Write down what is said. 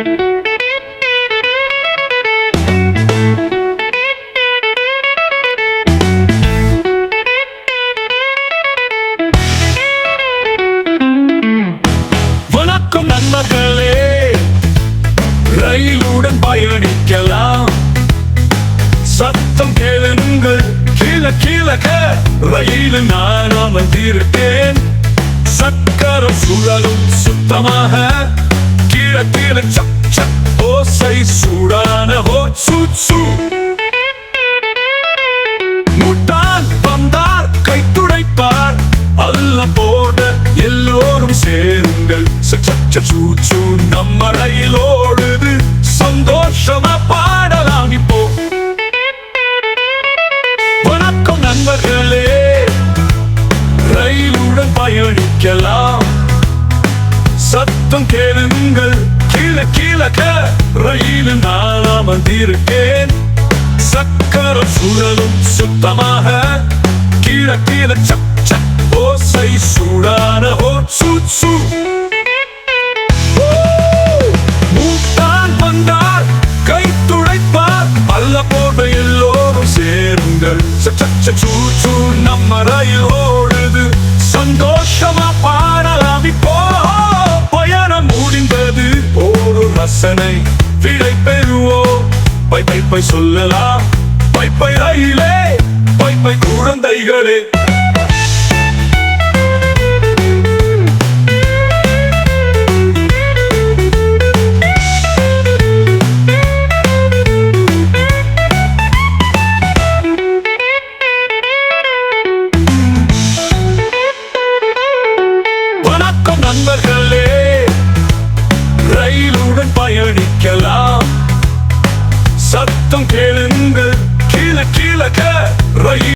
வணக்கம் நண்பர்களே, ரயிலுடன் பயணிக்கலாம். சத்தம் கேளுங்கள், கீழ கீழக ரயிலில் நான் அமர்ந்திருக்கேன். சக்கரம் சுழலும் சுத்தமாக, கீழ கீழ சக் சக் ஓசை சூடான ஹோ சூ சூ. முட்டான் வந்தார் கைத்துடைப்பார், அல்ல போட எல்லோரும் சேருங்கள். சூ சூ நம்ம ரயில் ஓடுது, சந்தோஷமா பாடலாம் இப்போ. வணக்கம் நண்பர்களே, ரயிலுடன் பயணிக்கலாம். சத்தம் கேளுங்கள், கீழ கீழக ரயிலில் நான் அமர்ந்திருக்கேன். சக்கரம் சுழலும் சுத்தமாக, கீழ கீழ சக் சக் ஓசை சூடான ஹோ சூ சூ. மூட்டான் வந்தார் கைத்துடைப்பார், அல்ல போட எல்லோரும் சேருங்கள். சூ சூ நம்ம ரயில் ஓடுது, சந்தோஷமா பாடலாம் இப்போ. பயணம் முடிந்தது, ஒரு ரசனை விடை பெறுவோம். பை பை பை சொல்லலாம், பை பை ரயிலே, பை பை குழந்தைகளே. வணக்கம் நண்பர்களே, ரயிலுடன் பயணிக்கலாம். சத்தம் கேளுங்கள்,